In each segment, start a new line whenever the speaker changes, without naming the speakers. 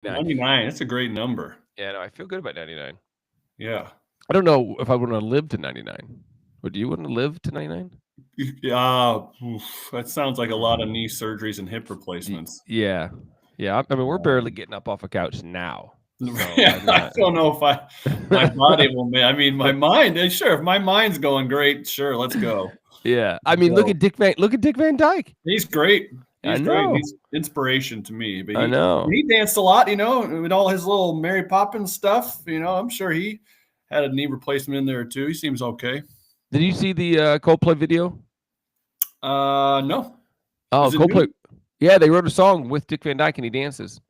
99, that's a great number.
Yeah, no, I feel good about 99.
Yeah.
I don't know if I wanna live to 99. Would you wanna live to 99?
Yeah, that sounds like a lot of
Mm.
knee surgeries and hip
Y
replacements.
yeah. Yeah, I mean, we're barely
Um,
getting up off a couch now, so
yeah,
I'm
I
not.
don't know if my body will I mean, my mind, sure, if my mind's going great, sure, let's go.
Yeah, I mean,
So,
Look at Dick Van Dyke.
he's great.
I
He's great.
know,
He's inspiration to me, but
I know.
he danced a lot, with all his little Mary Poppins stuff, I'm sure he had a knee replacement in there too. He seems okay.
Did you see the, Coldplay video?
No.
Oh,
Is it
Coldplay,
new?
yeah, they wrote a song with Dick Van Dyke and he dances.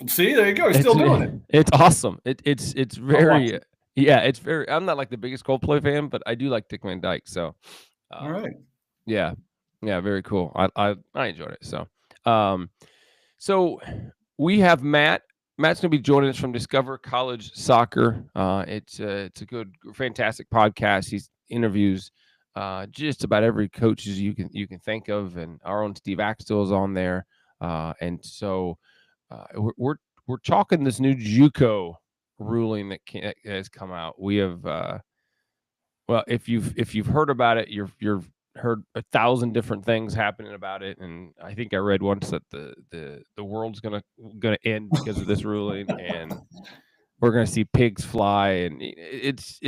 See, there you go. He's
It's
still doing it.
it's awesome. It's
I'll watch
very
it.
yeah, it's very I'm not like the biggest Coldplay fan, but I do like Dick Van Dyke, so,
All
um,
right.
yeah. Yeah, very cool. I enjoyed it, so, um, so we have Matt. Matt's gonna be joining us from Discover College Soccer. It's a good fantastic podcast. He interviews, just about every coaches you can think of, and our own Steve Axtell is on there, and so, we're talking this new JUCO ruling that has come out. We have, well, if you've heard about it, you've heard 1,000 different things happening about it, and I think I read once that the world's gonna end because of this ruling, and we're gonna see pigs fly, and it's.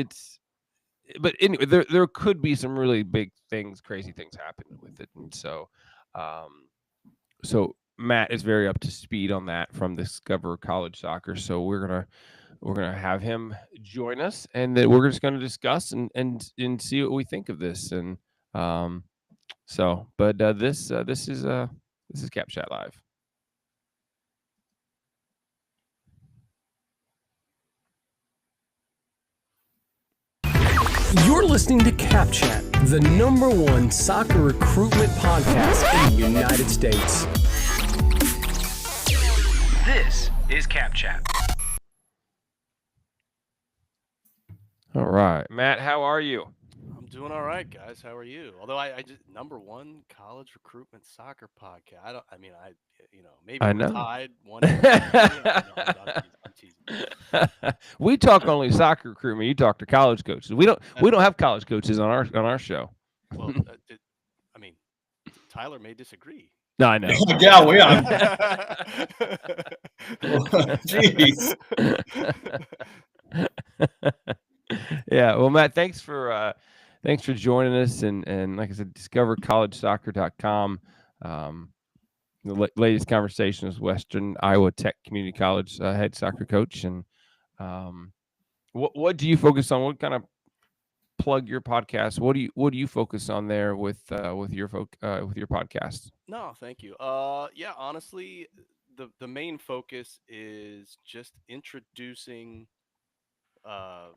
But anyway, there could be some really big things, crazy things happening with it, and um, so Matt is very up to speed on that from Discover College Soccer. So we're gonna have him join us, and then we're just gonna discuss and see what we think of this. And um, but this is Cap Chat Live.
You're listening to Cap Chat, the #1 soccer recruitment podcast in the United States. This is Cap Chat.
All right, Matt, how are you?
I'm doing all right, guys. How are you? Although I just #1 college recruitment soccer podcast. I don't. I mean, maybe
I
we're
know.
tied 1-1. I'm teasing.
We talk only soccer recruitment. You talk to college coaches. We don't have college coaches on our show.
Well, I mean, Tyler may disagree.
No, I know.
Yeah, we are. Jeez.
Yeah. Well, Matt, thanks for joining us, and like I said, discovercollegesoccer.com. The latest conversation with Western Iowa Tech Community College head soccer coach, and um, what do you focus on? What kind of plug your podcast? What do you focus on there with your podcast?
No, thank you. Yeah, honestly, the main focus is just introducing uh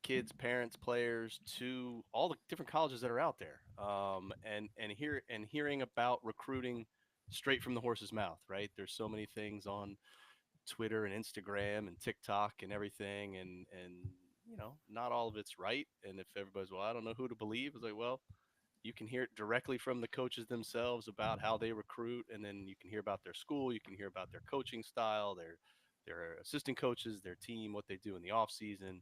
kids, parents, players to all the different colleges that are out there, and hearing about recruiting straight from the horse's mouth. Right, there's so many things on Twitter and Instagram and TikTok and everything, and not all of it's right. And if everybody's, well, I don't know who to believe, it's like, well, you can hear it directly from the coaches themselves about how they recruit, and then you can hear about their school, you can hear about their coaching style, their assistant coaches, their team, what they do in the off season.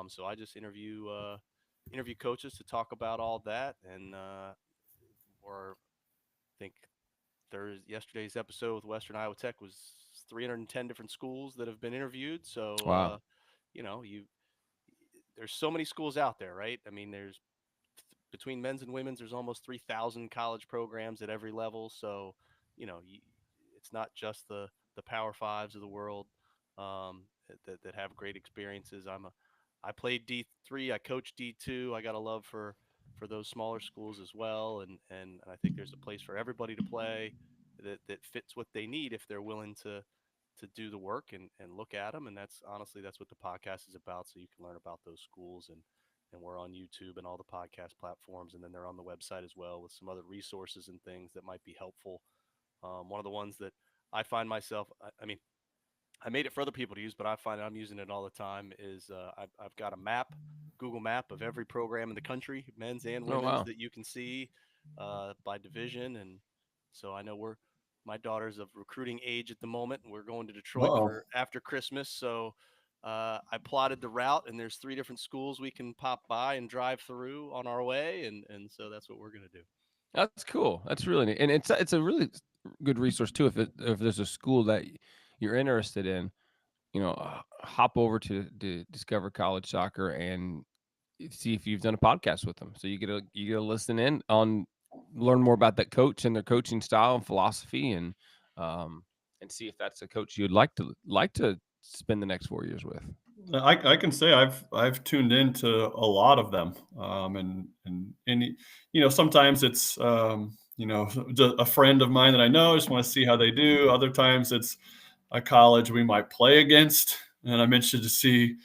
So I just interview coaches to talk about all that, and or I think yesterday's episode with Western Iowa Tech was 310 different schools that have been interviewed. So
Wow.
you there's so many schools out there, right? I mean, there's between men's and women's, there's almost 3,000 college programs at every level. So it's not just the Power Fives of the world that have great experiences. I played D3, I coached D2. I got a love for those smaller schools as well, and I think there's a place for everybody to play that fits what they need if they're willing to do the work and look at them. And that's what the podcast is about. So you can learn about those schools, and we're on YouTube and all the podcast platforms, and then they're on the website as well with some other resources and things that might be helpful. One of the ones that I find myself, I mean, I made it for other people to use, but I find I'm using it all the time. Is I've got a map, Google Map of every program in the country, men's and
Oh
women's,
wow.
that you can see by division, and so I know my daughter's of recruiting age at the moment, and we're going to Detroit
Uh-oh.
for after Christmas. So I plotted the route, and there's 3 different schools we can pop by and drive through on our way, and so that's what we're gonna do.
That's cool. That's really neat, and it's a really good resource too. If there's a school that you're interested in, hop over to Discover College Soccer and see if you've done a podcast with them. So you get to listen in on, learn more about that coach and their coaching style and philosophy, and see if that's a coach you'd like to spend the next 4 years with.
I can say I've tuned into a lot of them, and sometimes it's just a friend of mine that I know. I just want to see how they do. Other times it's a college we might play against, and I'm interested to see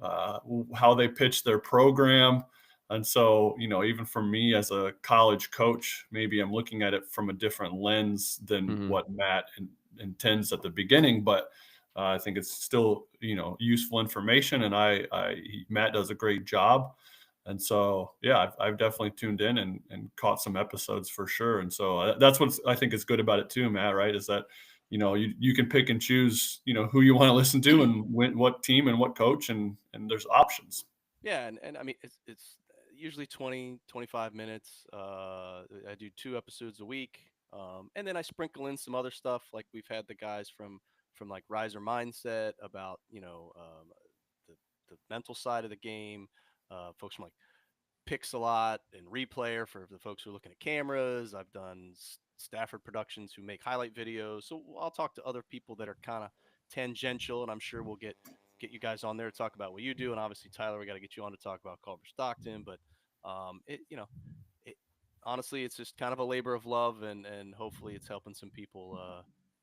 how they pitch their program. And so even for me as a college coach, maybe I'm looking at it from a different lens than
Mhm.
what Matt intends at the beginning, but I think it's still, useful information, and Matt does a great job. And so, yeah, I've definitely tuned in and caught some episodes for sure. And so that's what I think is good about it too, Matt, right? Is that, you can pick and choose, who you want to listen to and what team and what coach, and there's options.
Yeah, and I mean it's usually 20, 25 minutes. I do 2 episodes a week, and then I sprinkle in some other stuff. Like we've had the guys from like Riser Mindset about the the mental side of the game. Folks from like Pixelot and Replayer for the folks who are looking at cameras. I've done Stafford Productions who make highlight videos. So I'll talk to other people that are kind of tangential, and I'm sure we'll get you guys on there to talk about what you do. And obviously, Tyler, we got to get you on to talk about Culver Stockton. But it honestly, it's just kind of a labor of love, and hopefully, it's helping some people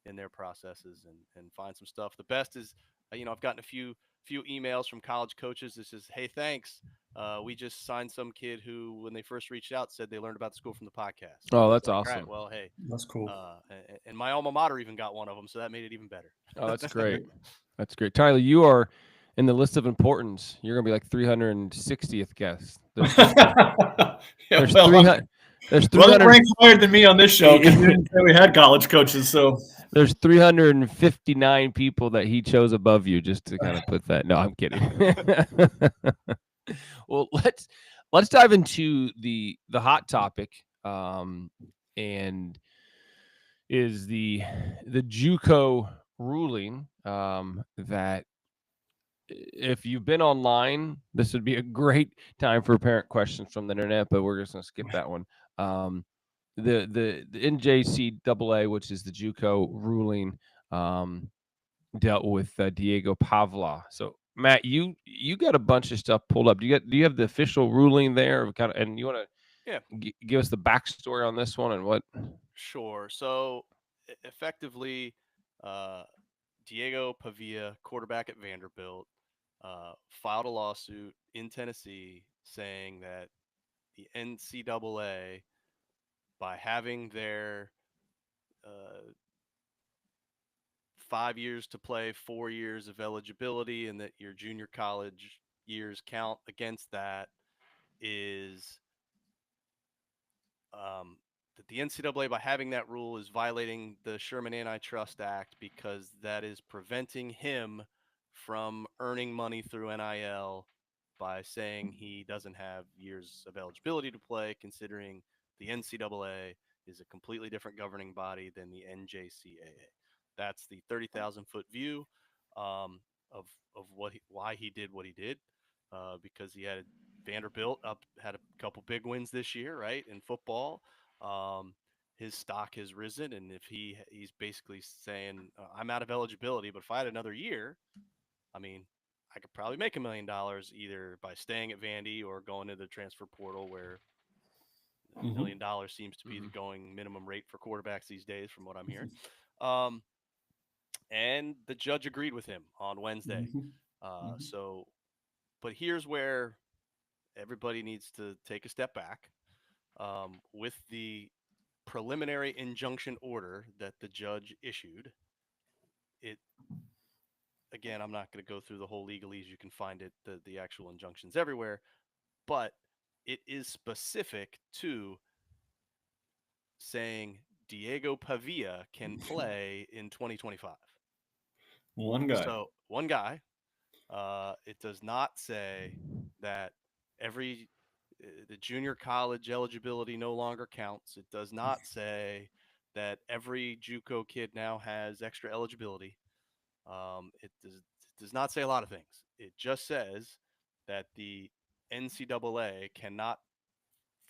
in their processes and find some stuff. The best is, I've gotten a few emails from college coaches that says, "Hey, thanks. We just signed some kid who, when they first reached out, said they learned about the school from the podcast." And
Oh,
I was
that's
like, "All right,
awesome.
well, hey."
That's cool.
And my alma mater even got one of them, so that made it even better.
Oh, that's great. That's great. Tyler, you are in the list of importance. You're gonna be like 360th guest. There's there's
Well,
300. There's
Well, they're
300.
ranked higher than me on this show because we didn't say we had college coaches. So
There's 359 people that he chose above you, just to kind of put that. No, I'm kidding. Well, let's dive into the hot topic, and is the Juco ruling, that if you've been online, this would be a great time for parent questions from the internet, but we're just going to skip that one. The NCAA, which is the Juco ruling, dealt with Diego Pavia. So Matt, you got a bunch of stuff pulled up. Do you have the official ruling there? And you want
Yeah,
to give us the backstory on this one and what?
sure. So effectively, uh, Diego Pavia, quarterback at Vanderbilt, filed a lawsuit in Tennessee saying that the NCAA, by having their uh, 5 years to play, 4 years of eligibility, and that your junior college years count against that, is that the NCAA, by having that rule, is violating the Sherman Antitrust Act because that is preventing him from earning money through NIL by saying he doesn't have years of eligibility to play, considering the NCAA is a completely different governing body than the NJCAA. That's the 30,000-foot view of why he did what he did, because he had Vanderbilt had a couple big wins this year, right, in football. Um, his stock has risen, and if he's basically saying, I'm out of eligibility, but if I had another year, I mean, I could probably make $1 million either by staying at Vandy or going to the transfer portal, where $1 million seems to be the going minimum rate for quarterbacks these days, from what I'm hearing. And the judge agreed with him on Wednesday. So, but here's where everybody needs to take a step back. With the preliminary injunction order that the judge issued, it, again, I'm not going to go through the whole legalese. You can find it, the actual injunctions everywhere, but it is specific to saying Diego Pavia can play in 2025.
One guy.
So one guy. It does not say that the junior college eligibility no longer counts. It does not say that every JUCO kid now has extra eligibility. It does not say a lot of things. It just says that the NCAA cannot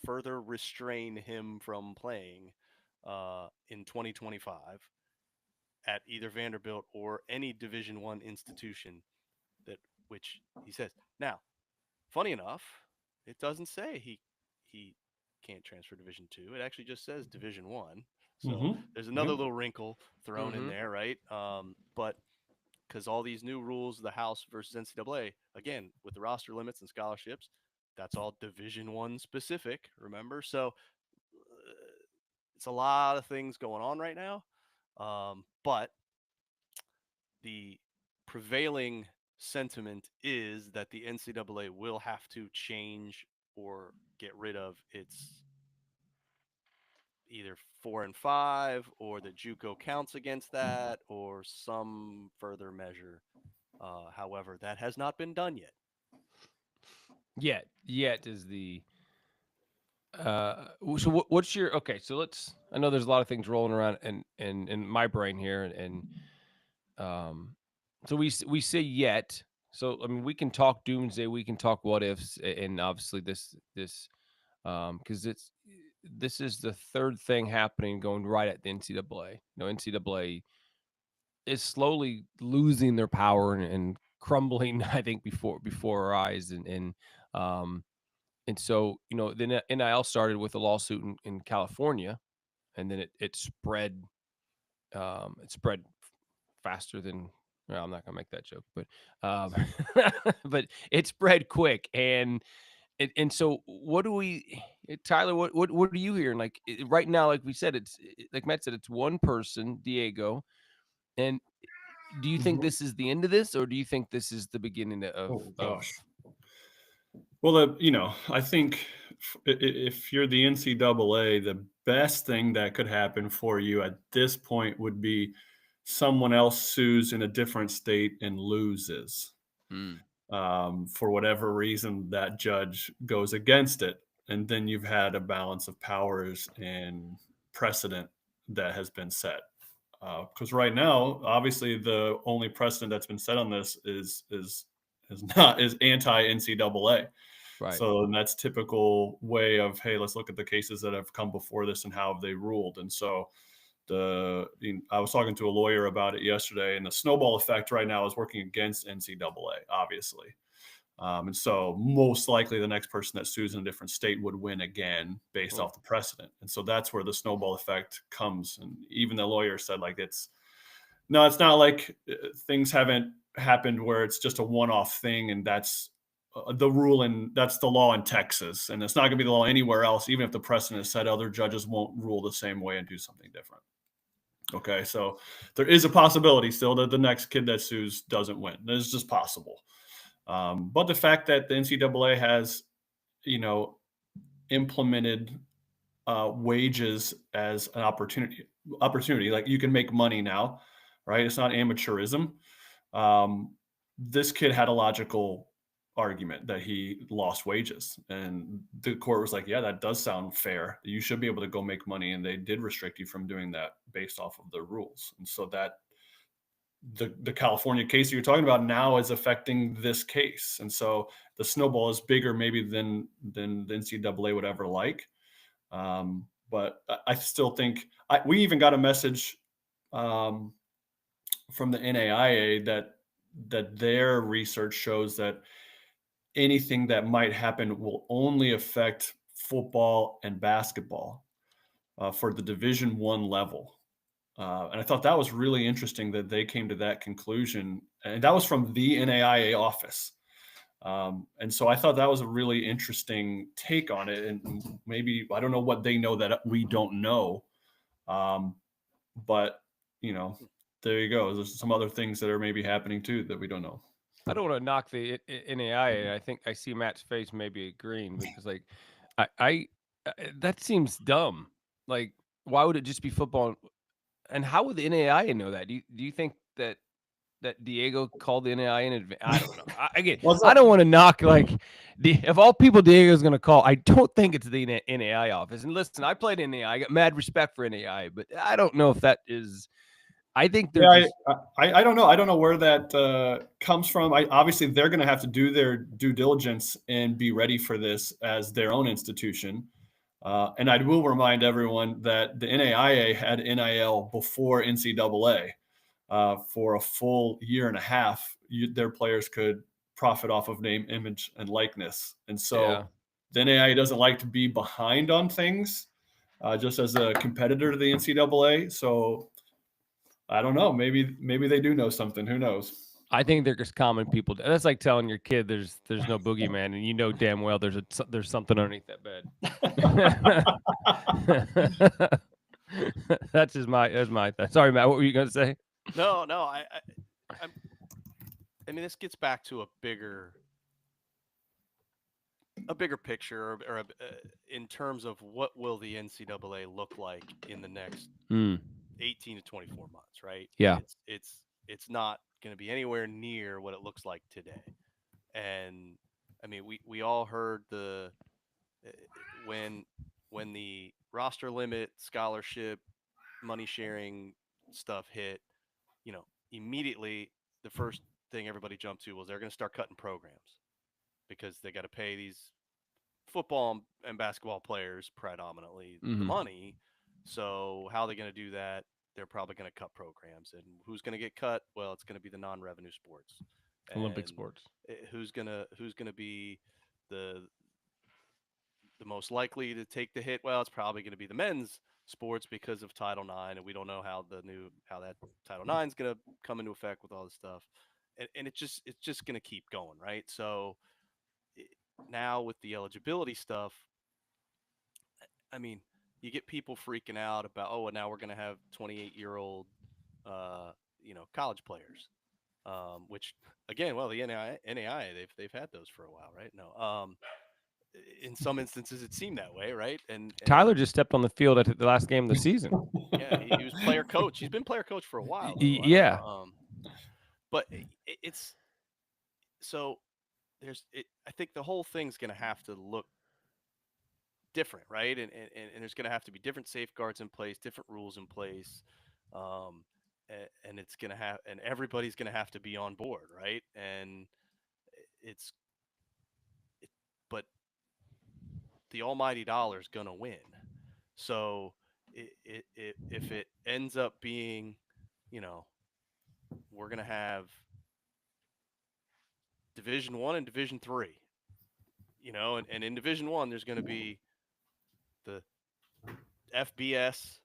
further restrain him from playing in 2025 at either Vanderbilt or any Division I institution that which he says. Now, funny enough, it doesn't say he can't transfer Division II. It actually just says Division I. So there's another little wrinkle thrown in there, right? But because all these new rules, the House versus NCAA, again with the roster limits and scholarships, that's all Division I specific. Remember, so it's a lot of things going on right now. But the prevailing sentiment is that the NCAA will have to change or get rid of its either 4 and 5 or the JUCO counts against that or some further measure. However, that has not been done yet.
Yet is the so what's your okay? So I know there's a lot of things rolling around in my brain here, and so we say yet. So I mean, we can talk doomsday, we can talk what ifs, and obviously this because this is the third thing happening going right at the NCAA. NCAA is slowly losing their power and crumbling. I think before our eyes, and so the NIL started with a lawsuit in California, and then it spread. It spread faster than. Well, I'm not gonna make that joke, but but it spread quick, and so what do we, Tyler? What are you hearing? Like right now, like we said, like Matt said, it's one person, Diego, and do you think this is the end of this, or do you think this is the beginning of?
Oh gosh. Well, I think if you're the NCAA, the best thing that could happen for you at this point would be someone else sues in a different state and loses. For whatever reason, that judge goes against it. And then you've had a balance of powers and precedent that has been set. Because right now, obviously, the only precedent that's been set on this is anti NCAA.
Right.
So that's typical way of, hey, let's look at the cases that have come before this and how have they ruled. And so I was talking to a lawyer about it yesterday, and the snowball effect right now is working against NCAA, obviously. And so most likely the next person that sues in a different state would win again based off the precedent. And so that's where the snowball effect comes. And even the lawyer said, like, it's not like things haven't happened where it's just a one-off thing and that's the rule, and that's the law in Texas, and it's not going to be the law anywhere else. Even if the precedent is set, other judges won't rule the same way and do something different. Okay, so there is a possibility still that the next kid that sues doesn't win. It's just possible. But the fact that the NCAA has, implemented wages as an opportunity, like you can make money now, right? It's not amateurism. This kid had a logical argument that he lost wages, and the court was like, yeah, that does sound fair. You should be able to go make money, and they did restrict you from doing that based off of the rules. And so that the California case that you're talking about now is affecting this case, and so the snowball is bigger maybe than the NCAA would ever like. But I still think we even got a message from the NAIA that their research shows that anything that might happen will only affect football and basketball for the Division I level. And I thought that was really interesting that they came to that conclusion. And that was from the NAIA office. And so I thought that was a really interesting take on it. And maybe, I don't know what they know that we don't know. But, there you go. There's some other things that are maybe happening too that we don't know.
I don't want to knock the NAIA. I think I see Matt's face maybe agreeing because, like, I that seems dumb. Like, Why would it just be football? And how would the NAIA know that? Do you think that Diego called the NAIA in advance? I don't know. Again, I don't want to knock of all people Diego's going to call. I don't think it's the NAIA office. And listen, I played NAIA. I got mad respect for NAIA, but I don't know if that is. I think they're just.
I don't know. I don't know where that comes from. Obviously, they're going to have to do their due diligence and be ready for this as their own institution. And I will remind everyone that the NAIA had NIL before NCAA. For a full year and a half, their players could profit off of name, image, and likeness. And so the NAIA doesn't like to be behind on things, just as a competitor to the NCAA. So I don't know. Maybe they do know something. Who knows?
I think they're just common people. That's like telling your kid there's no boogeyman, and you know damn well there's something underneath that bed. That's my. Sorry, Matt. What were you gonna say?
No. I mean, this gets back to a bigger picture, or in terms of what will the NCAA look like in the next 18 to 24 months, right?
Yeah.
It's not going to be anywhere near what it looks like today. And I mean, we all heard when the roster limit, scholarship, money sharing stuff hit, immediately the first thing everybody jumped to was they're going to start cutting programs because they got to pay these football and basketball players predominantly the money. So how are they going to do that? They're probably going to cut programs. And who's going to get cut? Well, it's going to be the non-revenue sports,
Olympic sports.
Who's going to be the most likely to take the hit? Well, it's probably going to be the men's sports because of Title IX, and we don't know how that Title IX is going to come into effect with all this stuff, and it's just going to keep going, right? So now with the eligibility stuff, I mean, you get people freaking out about, oh, and now we're going to have 28-year-old, college players, which again, well, the NAIA they've had those for a while, right? No, in some instances it seemed that way, right? And
Tyler just stepped on the field at the last game of the season.
Yeah, he was player coach. He's been player coach for a while.
Yeah.
But it's so I think the whole thing's going to have to look different, right? And there's going to have to be different safeguards in place, different rules in place, and it's going to have, and everybody's going to have to be on board, right? And but the almighty dollar is going to win. So if it ends up being, we're going to have Division I and Division III, and in Division I, there's going to be the FBS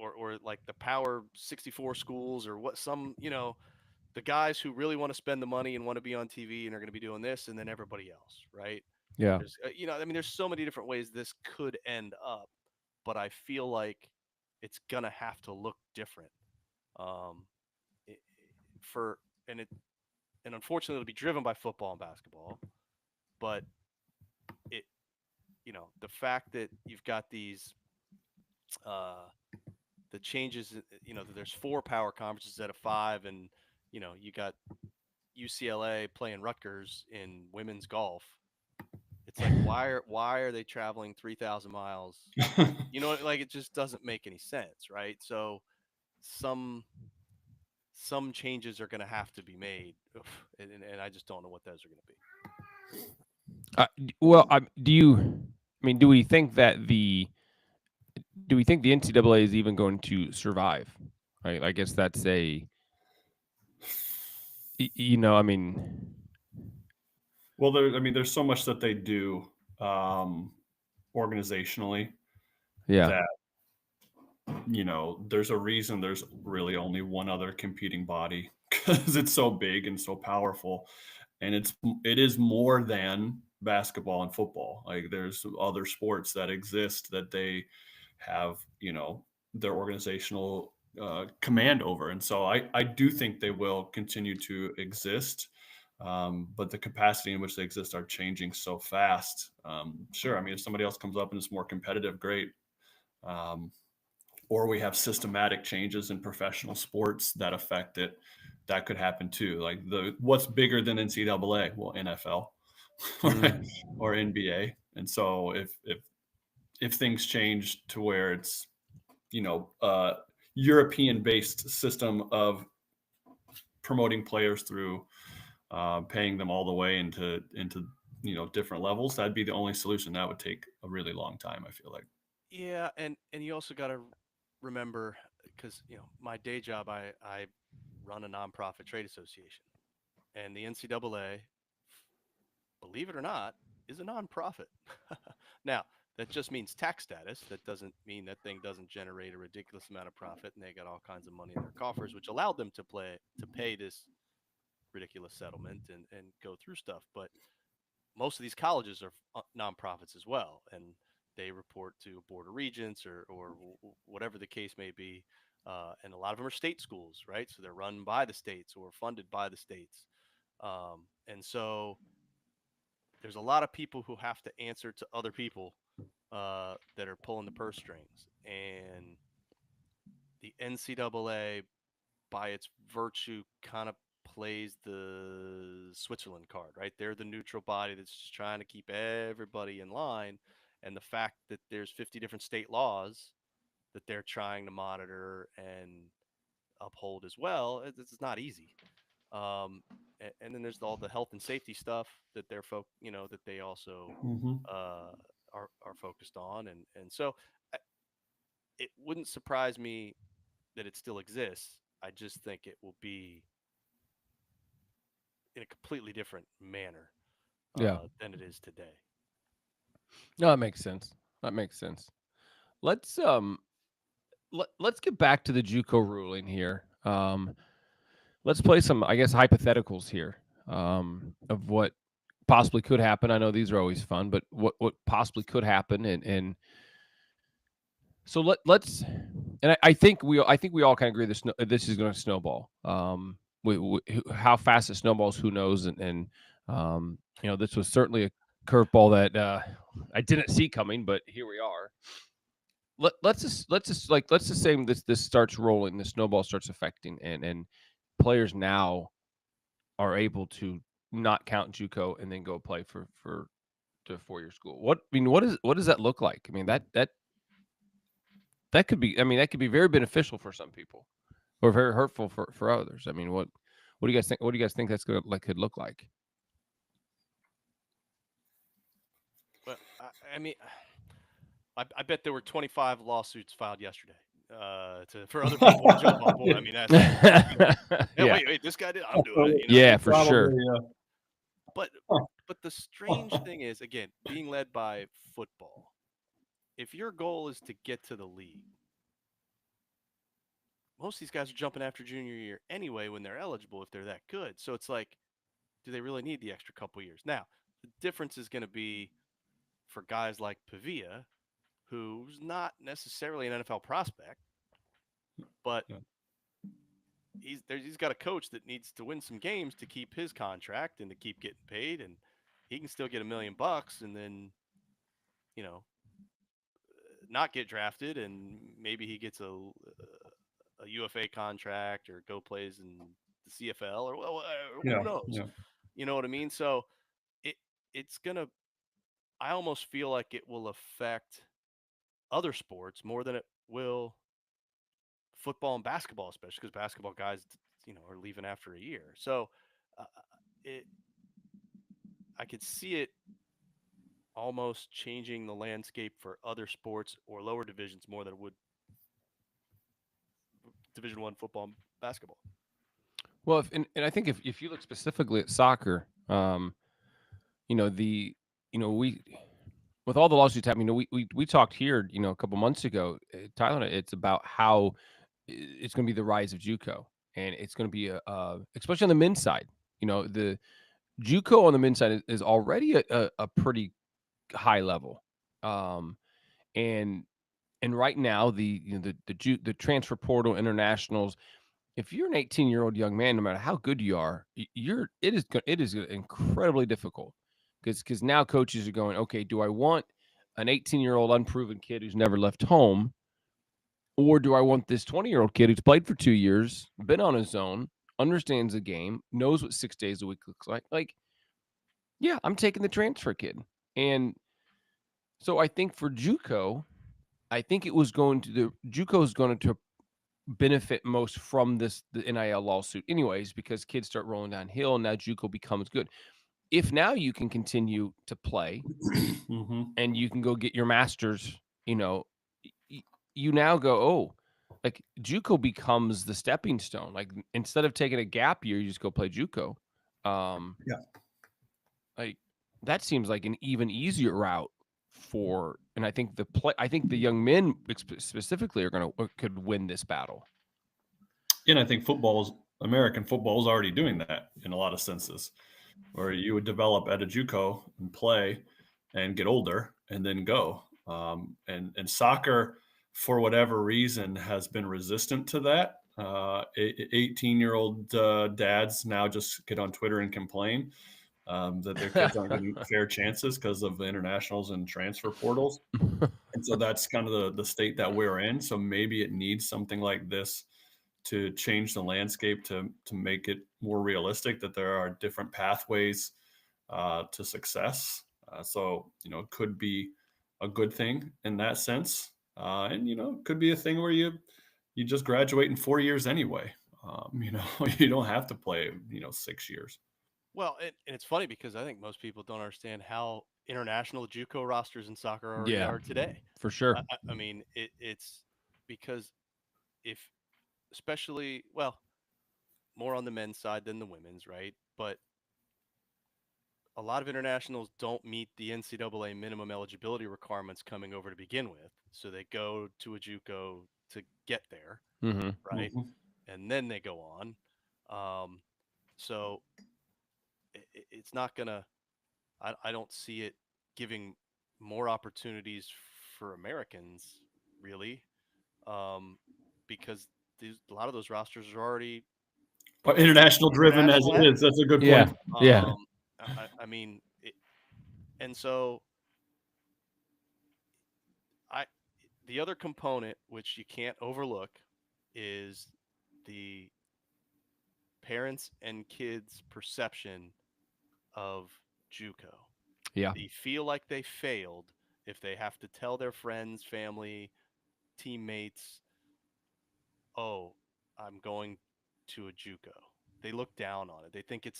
or like the Power 64 schools or what the guys who really want to spend the money and want to be on TV and are going to be doing this, and then everybody else, right?
Yeah.
There's so many different ways this could end up, but I feel like it's going to have to look different. And unfortunately it'll be driven by football and basketball, but the fact that you've got these the changes, there's 4 power conferences instead of 5, and you got UCLA playing Rutgers in women's golf. It's like, why are they traveling 3,000 miles? It just doesn't make any sense, right? So some changes are going to have to be made, and I just don't know what those are going to be.
Do we think the NCAA is even going to survive? Right? I guess that's
Well, there's so much that they do organizationally.
Yeah.
That there's a reason there's really only one other competing body, because it's so big and so powerful, and it is more than basketball and football. Like, there's other sports that exist that they have their organizational command over, and so I do think they will continue to exist. But the capacity in which they exist are changing so fast. Sure, if somebody else comes up and it's more competitive, great. or we have systematic changes in professional sports that affect it. That could happen too. Like what's bigger than NCAA? Well, NFL or NBA. And so if things change to where it's, European-based system of promoting players through paying them all the way into different levels, that'd be the only solution. That would take a really long time, I feel like.
Yeah, and you also got to remember, because my day job, I run a nonprofit trade association, and the NCAA, believe it or not, is a nonprofit. Now, that just means tax status. That doesn't mean that thing doesn't generate a ridiculous amount of profit, and they got all kinds of money in their coffers, which allowed them to pay this ridiculous settlement and go through stuff. But most of these colleges are nonprofits as well, and they report to a board of regents or whatever the case may be. And a lot of them are state schools, right? So they're run by the states or funded by the states. And so there's a lot of people who have to answer to other people that are pulling the purse strings. And the NCAA, by its virtue, kind of plays the Switzerland card, right? They're the neutral body that's just trying to keep everybody in line. And the fact that there's 50 different state laws that they're trying to monitor and uphold as well, it's not easy. And then there's all the health and safety stuff that that they also are focused on, and so it wouldn't surprise me that it still exists. I just think it will be in a completely different manner than it is today.
No, that makes sense. Let's let's get back to the Juco ruling here. Let's play some, I guess, hypotheticals here of what possibly could happen. I know these are always fun, but what possibly could happen, and so let's, and I think we all kind of agree this is going to snowball. How fast it snowballs, who knows? And this was certainly a curveball that I didn't see coming, but here we are. Let's just say this starts rolling, the snowball starts affecting, and players now are able to not count JUCO and then go play to a 4-year school. What does that look like? I mean, that could be very beneficial for some people, or very hurtful for others. I mean, what do you guys think? What do you guys think that's could look like?
Well, I bet there were 25 lawsuits filed yesterday for other people to jump on board. I mean, that's wait, this guy did. I'm doing it.
Yeah, for sure.
But the strange thing is, again, being led by football. If your goal is to get to the league, most of these guys are jumping after junior year anyway when they're eligible if they're that good. So it's like, do they really need the extra couple years? Now, the difference is going to be for guys like Pavia, who's not necessarily an NFL prospect, but he's got a coach that needs to win some games to keep his contract and to keep getting paid, and he can still get $1 million and then, not get drafted, and maybe he gets a UFA contract or go plays in the CFL or who knows? Yeah. You know what I mean? So it's gonna. I almost feel like it will affect other sports more than it will football and basketball, especially because basketball guys, are leaving after a year. So I could see it almost changing the landscape for other sports or lower divisions more than it would Division I football and basketball.
Well, and I think if you look specifically at soccer, we, with all the lawsuits happening, we talked here, a couple months ago, Tyler, it's about how it's going to be the rise of JUCO, and it's going to be especially on the men's side. The JUCO on the men's side is already a pretty high level, and right now the transfer portal internationals. If you're an 18-year-old young man, no matter how good you are, it is incredibly difficult because now coaches are going, okay, do I want an 18-year-old unproven kid who's never left home? Or do I want this 20-year-old kid who's played for 2 years, been on his own, understands the game, knows what 6 days a week looks like? Like, yeah, I'm taking the transfer kid. And so I think for Juco, I think it was going to Juco is going to benefit most from the NIL lawsuit anyways, because kids start rolling downhill and now Juco becomes good. If now you can continue to play and you can go get your master's, you know, you now go, oh, like Juco becomes the stepping stone. Like instead of taking a gap year, you just go play Juco.
Yeah.
Like that seems like an even easier route for, and I think the young men specifically could win this battle.
And I think American football is already doing that in a lot of senses, where you would develop at a JUCO and play and get older and then go. And soccer, for whatever reason, has been resistant to that. 18-year-old dads now just get on Twitter and complain that their kids aren't getting fair chances because of the internationals and transfer portals. And so that's kind of the state that we're in. So maybe it needs something like this to change the landscape to make it more realistic that there are different pathways to success. So, it could be a good thing in that sense. And, it could be a thing where you just graduate in 4 years anyway. You don't have to play, 6 years.
Well, and it's funny because I think most people don't understand how international JUCO rosters in soccer already are today.
For sure.
I mean, it's because especially, well, more on the men's side than the women's, right? But a lot of internationals don't meet the NCAA minimum eligibility requirements coming over to begin with. So they go to a JUCO to get there, right? And then they go on. So it's not going to, I don't see it giving more opportunities for Americans, really, because a lot of those rosters are already
international driven as it is. That's a good point.
Yeah.
I mean, and so the other component which you can't overlook is the parents and kids' perception of JUCO.
Yeah.
They feel like they failed if they have to tell their friends, family, teammates, "Oh, I'm going to a JUCO." They look down on it. They think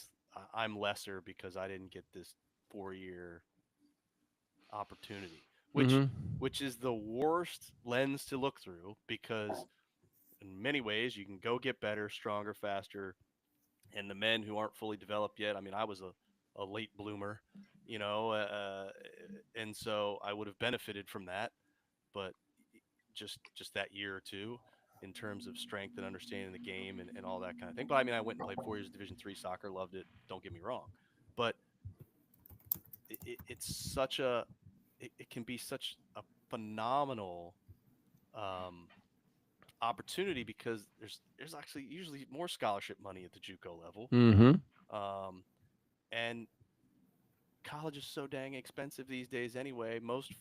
I'm lesser because I didn't get this 4-year opportunity, which is the worst lens to look through, because in many ways you can go get better, stronger, faster. And the men who aren't fully developed yet, I mean, I was a late bloomer, and so I would have benefited from that, but just that year or two in terms of strength and understanding the game and all that kind of thing. But I mean, I went and played 4 years of Division III soccer, loved it. Don't get me wrong, but it's such it can be such a phenomenal opportunity, because there's actually usually more scholarship money at the JUCO level, and college is so dang expensive these days anyway. Most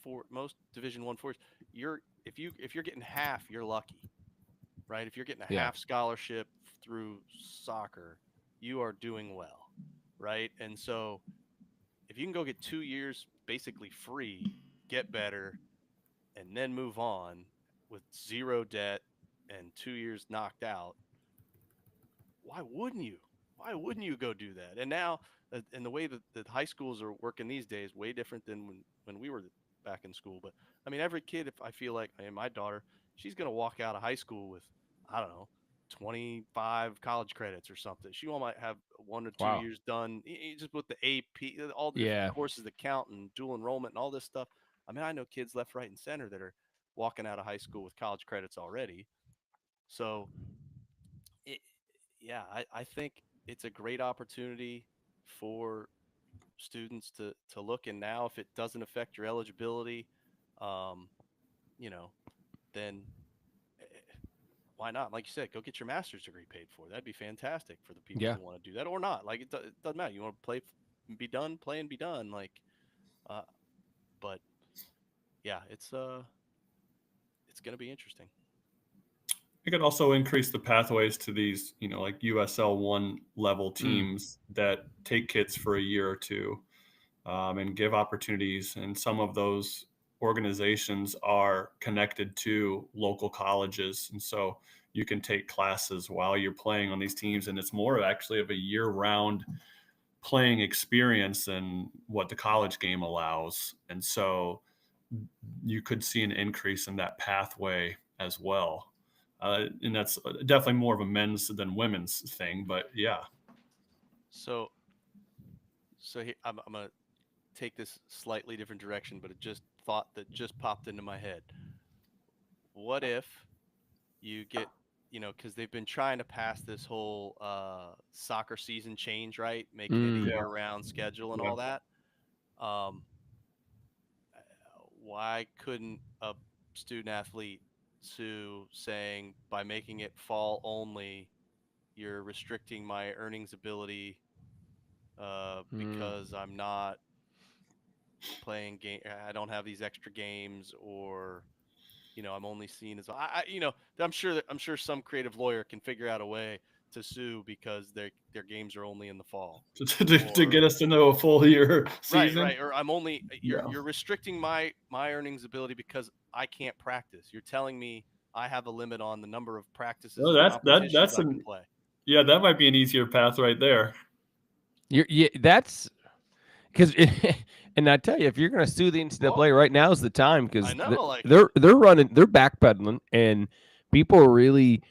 Division I fours, if you're getting half, you're lucky, right? If you're getting a half scholarship through soccer, you are doing well, right? And so if you can go get 2 years basically free, get better, and then move on with zero debt and 2 years knocked out, why wouldn't you? Why wouldn't you go do that? And now, and the way that high schools are working these days, way different than when we were back in school. But I mean, every kid, if I feel like, I mean, my daughter, she's going to walk out of high school with, I don't know, 25 college credits or something. She might have 1 or 2 years done, just with the AP, all the different courses that count, and dual enrollment and all this stuff. I mean, I know kids left, right, and center that are walking out of high school with college credits already. So, I think it's a great opportunity for students to look. And now, if it doesn't affect your eligibility, then why not? Like you said, go get your master's degree paid for. That'd be fantastic for the people who want to do that, or not. Like, it doesn't matter. You want to play and be done, play and be done. Like, but yeah, it's going to be interesting.
It could also increase the pathways to these, like USL 1 level
Mm.
teams that take kids for a year or two, and give opportunities. And some of those organizations are connected to local colleges. And so you can take classes while you're playing on these teams. And it's more actually of a year-round playing experience than what the college game allows. And so you could see an increase in that pathway as well. And that's definitely more of a men's than women's thing, but yeah.
So here, I'm going to take this slightly different direction, but it just popped into my head. What if you get, because they've been trying to pass this whole soccer season change, right? Making it a
Mm.
year-round schedule and
Yeah.
all that. Why couldn't a student athlete sue, saying by making it fall only, you're restricting my earnings ability because I'm not playing game, I don't have these extra games, or I'm only seen as I'm sure some creative lawyer can figure out a way to sue because their games are only in the fall.
To get us to know a full year season.
Right. Or I'm only
Yeah.
you're restricting my earnings ability because I can't practice. You're telling me I have a limit on the number of practices
Well,
and competitions I can play.
Yeah, that might be an easier path right there.
That's because, and I tell you, if you're going to sue the NCAA right now is the time, because
I know, like
they're backpedaling, and people are really,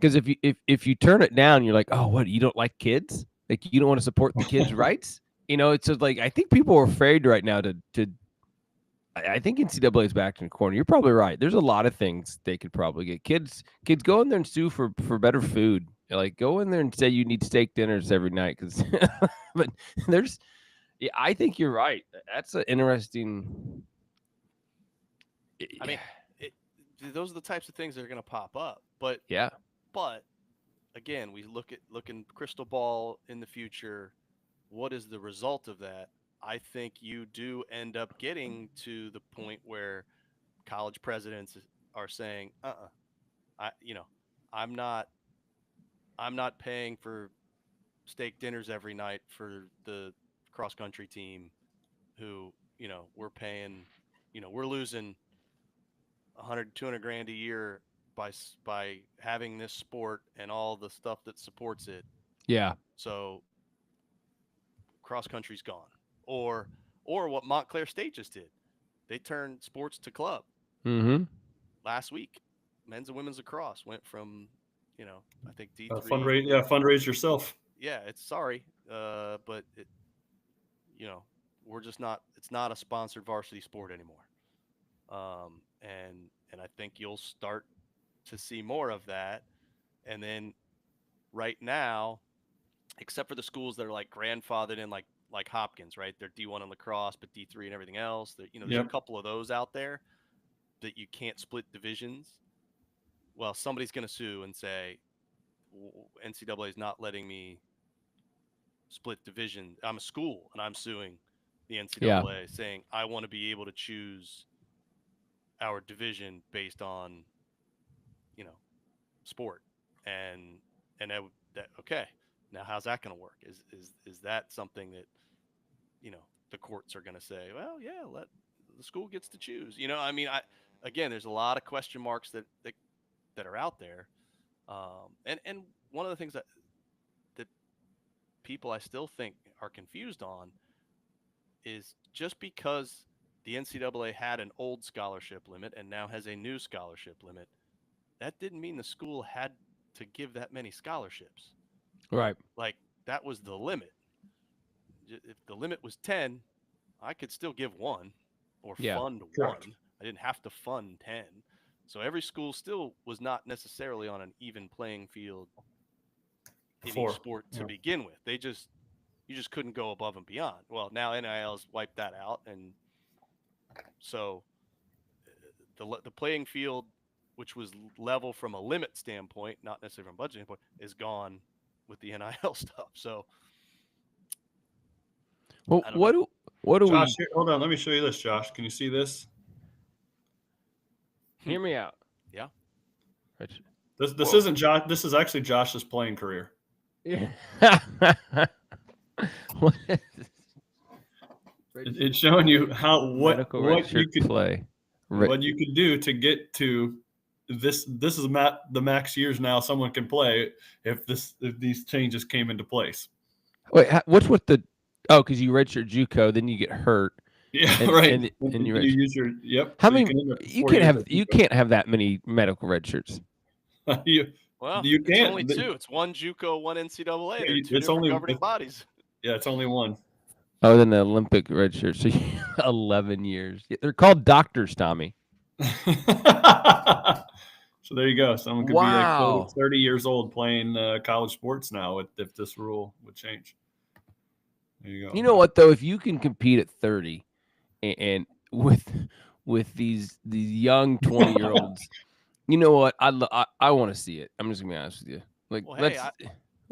because if you turn it down, you're like, oh, what, you don't like kids? Like, you don't want to support the kids' rights? It's just like, I think people are afraid right now to I think NCAA is back in the corner. You're probably right. There's a lot of things they could probably get. Kids go in there and sue for better food. Like, go in there and say you need steak dinners every night. Because, but there's, yeah, I think you're right. That's an interesting.
I mean, those are the types of things that are going to pop up. But
yeah,
but again, we look in crystal ball in the future. What is the result of that? I think you do end up getting to the point where college presidents are saying, I'm not paying for steak dinners every night for the cross country team who, we're paying, we're losing 100, 200 grand a year by having this sport and all the stuff that supports it.
yeah.
So cross country's gone. Or what Montclair State just did. They turned sports to club.
Mm-hmm.
Last week, men's and women's lacrosse went from, I think D3.
Fundraise yourself.
Yeah, it's sorry, but it, we're just not. It's not a sponsored varsity sport anymore. And I think you'll start to see more of that. And then right now, except for the schools that are like grandfathered in, like Hopkins, right? They're D1 in lacrosse, but D3 and everything else. There's a couple of those out there that you can't split divisions. Well, somebody's going to sue and say, NCAA is not letting me split division. I'm a school, and I'm suing the NCAA saying I want to be able to choose our division based on, sport. And that okay. Now, how's that going to work? Is that something that, the courts are going to say, well, yeah, let the school gets to choose. Again, there's a lot of question marks that are out there. And one of the things that people I still think are confused on is just because the NCAA had an old scholarship limit and now has a new scholarship limit, that didn't mean the school had to give that many scholarships.
Right.
Like, that was the limit. If the limit was 10, I could still give one or fund
correct.
one. I didn't have to fund 10. So every school still was not necessarily on an even playing field in each sport to begin with. You just couldn't go above and beyond. Well, now NIL's wiped that out, and so the playing field, which was level from a limit standpoint, not necessarily from a budget standpoint, is gone with the NIL stuff. So,
well, what do
Josh,
we?
hold on. Let me show you this, Josh. Can you see this?
Hear me out.
Yeah.
Rich.
This isn't Josh. This is actually Josh's playing career.
Yeah. What is this?
It's showing you
Medical
what you
redshirt
could
play.
what you could do to get to this. This is the max years now someone can play if these changes came into place.
Wait, what's with the? Oh, because you redshirt JUCO, then you get hurt,
Yeah,
and
right.
and, and you
You
redshirt.
use your
How
so you
many?
can end up
You
4
can't
years
have that many medical redshirts.
you
Well,
you
it's
can't.
only two. It's one JUCO, one NCAA. They're two
It's
different
only
governing bodies.
yeah, it's only one.
Oh, then the Olympic redshirt. So 11 years. Yeah, they're called doctors, Tommy.
So there you go. Someone could be like
Wow.
30 years old playing college sports now if this rule would change. There you go.
You know what though? If you can compete at 30, and with these young 20-year-olds, you know what? I want to see it. I'm just gonna be honest with you. Like,
Well, hey,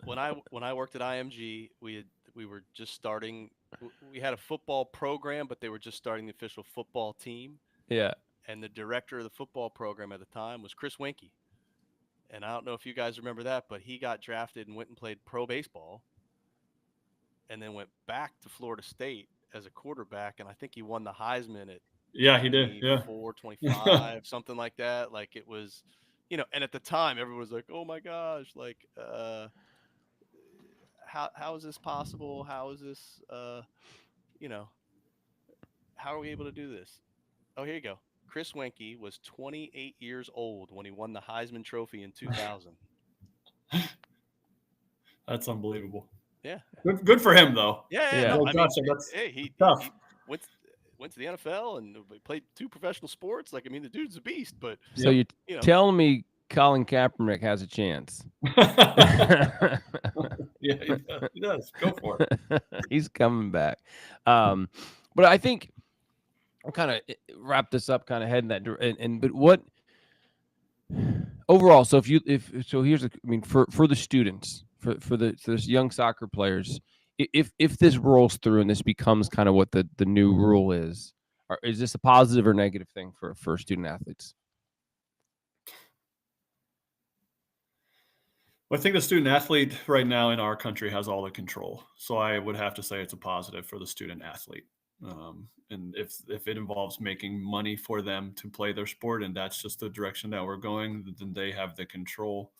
when I worked at IMG, we were just starting. We had a football program, but they were just starting the official football team.
yeah.
And the director of the football program at the time was Chris Winkie. And I don't know if you guys remember that, but he got drafted and went and played pro baseball, and then went back to Florida State as a quarterback. And I think he won the Heisman at
Yeah, he did. Yeah.
24, 25, something like that. Like it was, and at the time everyone was like, oh my gosh, like, how is this possible? How is this, how are we able to do this? Oh, here you go. Chris Winkie was 28 years old when he won the Heisman Trophy in 2000.
That's unbelievable.
Yeah.
Good for him though.
Yeah.
Yeah.
No,
Well,
I
gosh,
mean,
that's
he
tough.
went to the NFL and played 2 professional sports. Like, I mean, the dude's a beast. But
So
Yep.
you're telling me Colin Kaepernick has a chance?
Yeah, he does. Go for it.
He's coming back. But I think I'll kind of wrap this up, kind of heading that and but what overall? So here's for the students, for those young soccer players, if this rolls through and this becomes kind of what the new rule is this a positive or negative thing for student athletes?
Well, I think the student athlete right now in our country has all the control. So I would have to say it's a positive for the student athlete. And if it involves making money for them to play their sport, and that's just the direction that we're going, then they have the control.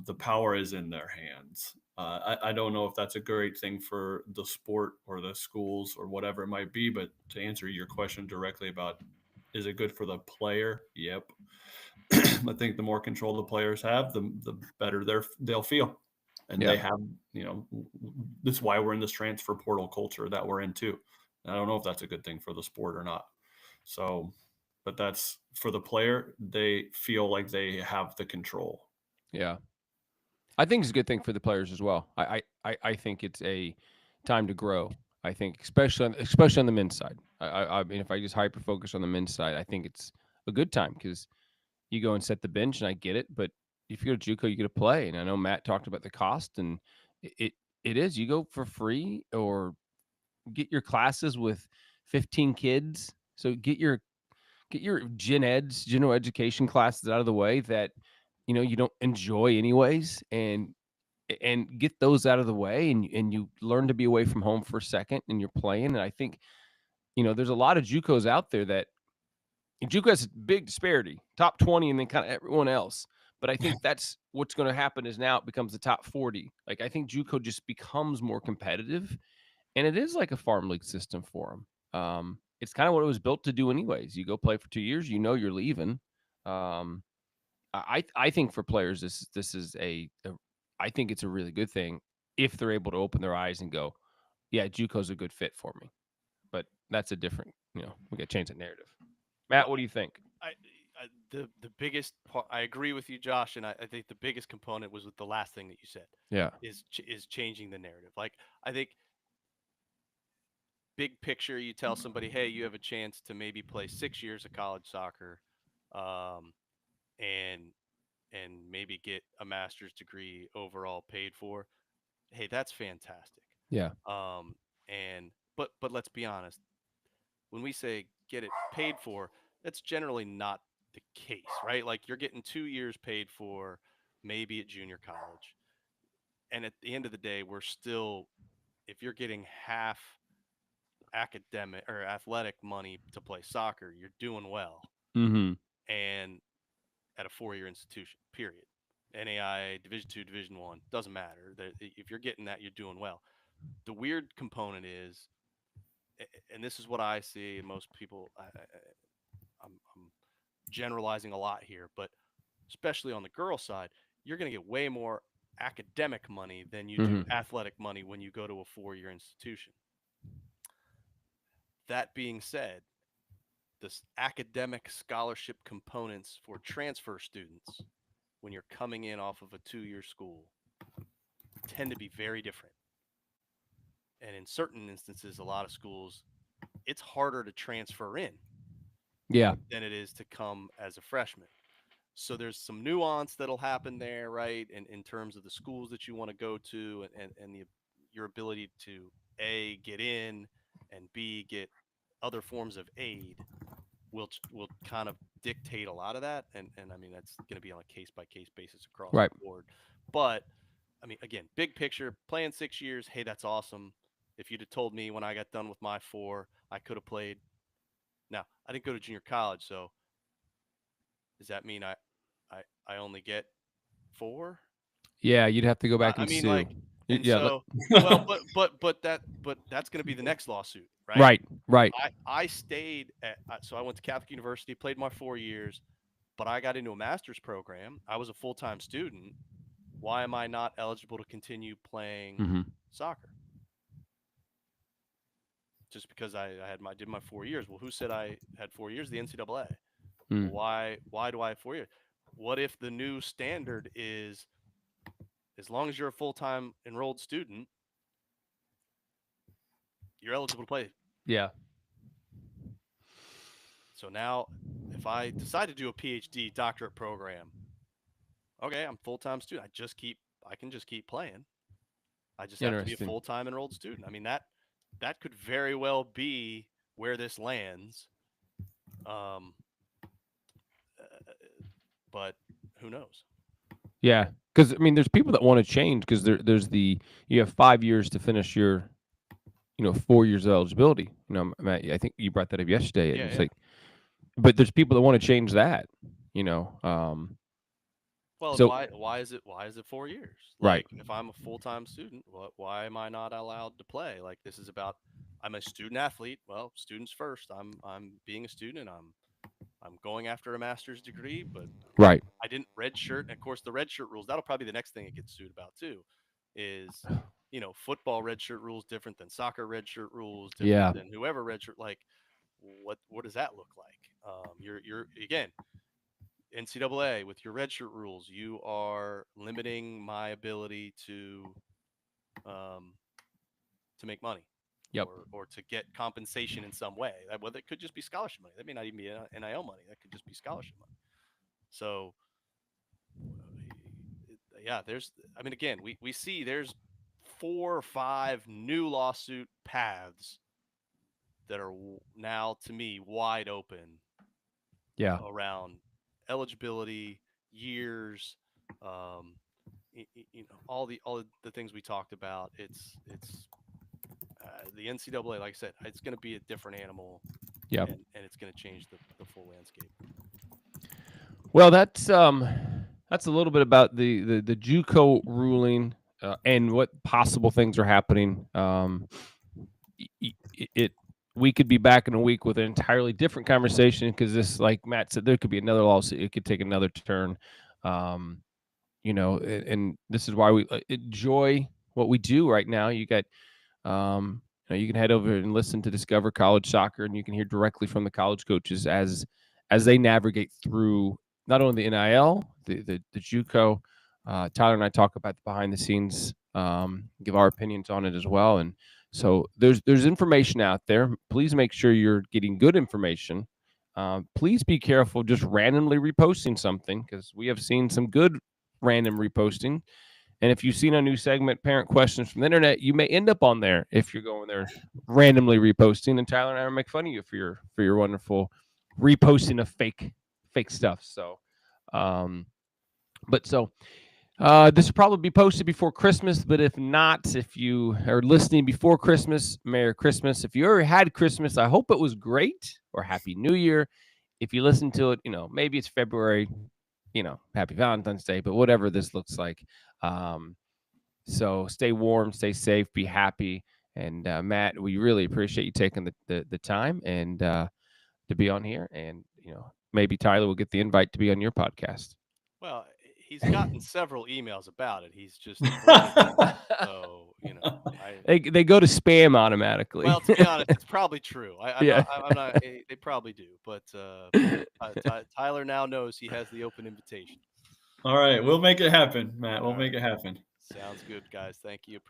The power is in their hands. I don't know if that's a great thing for the sport or the schools or whatever it might be, but to answer your question directly about is it good for the player? Yep. I think the more control the players have, the better they'll feel, and
Yeah.
they have. This is why we're in this transfer portal culture that we're in too. I don't know if that's a good thing for the sport or not. So, but that's for the player. They feel like they have the control.
Yeah, I think it's a good thing for the players as well. I think it's a time to grow. I think especially on the men's side. I mean, if I just hyper focus on the men's side, I think it's a good time because you go and set the bench, and I get it. But if you go to JUCO, you get to play. And I know Matt talked about the cost, and it is you go for free or get your classes with 15 kids. So get your general education classes out of the way that you don't enjoy anyways, and get those out of the way, and you learn to be away from home for a second, and you're playing. And I think there's a lot of JUCOs out there that JUCO has a big disparity, top 20 and then kind of everyone else. But I think that's what's going to happen is now it becomes the top 40. Like, I think JUCO just becomes more competitive, and it is like a farm league system for them. It's kind of what it was built to do anyways. You go play for 2 years, you're leaving. I think for players, this is I think it's a really good thing if they're able to open their eyes and go, yeah, JUCO's a good fit for me. But that's a different, we got to change the narrative. Matt, what do you think?
The biggest part, I agree with you, Josh, and I think the biggest component was with the last thing that you said.
Yeah,
is changing the narrative. Like, I think big picture, you tell somebody, hey, you have a chance to maybe play 6 years of college soccer, and maybe get a master's degree overall paid for. Hey, that's fantastic.
yeah,
But let's be honest. When we say get it paid for, that's generally not the case, right? Like you're getting 2 years paid for maybe at junior college. And at the end of the day, we're still, if you're getting half academic or athletic money to play soccer, you're doing well.
Mm-hmm.
And at a 4-year institution, period. NAIA, Division II, Division I, doesn't matter. If you're getting that, you're doing well. The weird component is, and this is what I see, and most people, I'm generalizing a lot here, but especially on the girl side, you're going to get way more academic money than you do athletic money when you go to a 4-year institution. That being said, the academic scholarship components for transfer students when you're coming in off of a 2-year school tend to be very different. And in certain instances, a lot of schools, it's harder to transfer in than it is to come as a freshman. So there's some nuance that'll happen there, right? In terms of the schools that you want to go to and your ability to A, get in, and B, get other forms of aid will kind of dictate a lot of that. And I mean, that's going to be on a case-by-case basis across the board. But, I mean, again, big picture, playing 6 years, hey, that's awesome. If you'd have told me when I got done with my 4, I could have played. Now, I didn't go to junior college, so does that mean I only get 4?
Yeah, you'd have to go back
I
and
mean,
sue.
like, and
Yeah,
so, well, but that's going to be the next lawsuit, right?
right.
I stayed so I went to Catholic University, played my 4 years, but I got into a master's program. I was a full-time student. Why am I not eligible to continue playing soccer? Just because I did my 4 years. Well, who said I had 4 years? The NCAA. Well, why do I have 4 years? What if the new standard is, as long as you're a full-time enrolled student, you're eligible to play?
Yeah.
So now, if I decide to do a PhD doctorate program, okay, I'm a full-time student. I can just keep playing. I just have to be a full-time enrolled student. I mean, that could very well be where this lands. But who knows?
Yeah, because I mean, there's people that want to change because you have 5 years to finish your, 4 years of eligibility. Matt, I think you brought that up yesterday. And it's like, but there's people that want to change that.
Well,
so
why is it 4 years?
Right.
Like, if I'm a full-time student, why am I not allowed to play? Like, this is about, I'm a student athlete. Well, students first. I'm being a student. I'm going after a master's degree, but
right.
I didn't redshirt. And of course, the redshirt rules, that'll probably be the next thing it gets sued about too, is, football redshirt rules different than soccer redshirt rules, different than whoever redshirt. Like, what does that look like? You're again, NCAA with your redshirt rules, you are limiting my ability to make money.
Yep.
Or to get compensation in some way. Well, it could just be scholarship money. That may not even be NIL money. That could just be scholarship money. So, yeah, again, we see there's 4 or 5 new lawsuit paths that are now, to me, wide open.
Yeah.
Around eligibility, years, all the things we talked about. It's the NCAA, like I said, it's going to be a different animal.
Yeah.
And it's going to change the full landscape.
Well, that's a little bit about the Juco ruling and what possible things are happening. We could be back in a week with an entirely different conversation because this, like Matt said, there could be another lawsuit. It could take another turn. And this is why we enjoy what we do right now. You got, you can head over and listen to Discover College Soccer, and you can hear directly from the college coaches as they navigate through not only the NIL, the Juco. Tyler and I talk about the behind the scenes, give our opinions on it as well. And so there's information out there. Please make sure you're getting good information. Please be careful just randomly reposting something, because we have seen some good random reposting. And if you've seen a new segment, Parent Questions from the Internet, you may end up on there if you're going there randomly reposting. And Tyler and I will make fun of you for your wonderful reposting of fake fake stuff. So, but so this will probably be posted before Christmas. But if not, if you are listening before Christmas, Merry Christmas. If you already had Christmas, I hope it was great, or Happy New Year. If you listen to it, maybe it's February, Happy Valentine's Day, but whatever this looks like. So stay warm, stay safe, be happy. And Matt, we really appreciate you taking the time and to be on here. And, maybe Tyler will get the invite to be on your podcast.
Well, he's gotten several emails about it. He's just avoided them. So,
they go to spam automatically.
Well, to be honest, it's probably true. I'm
Yeah.
not. They probably do. But Tyler now knows he has the open invitation.
All right, we'll make it happen, Matt. We'll make it happen.
Sounds good, guys. Thank you.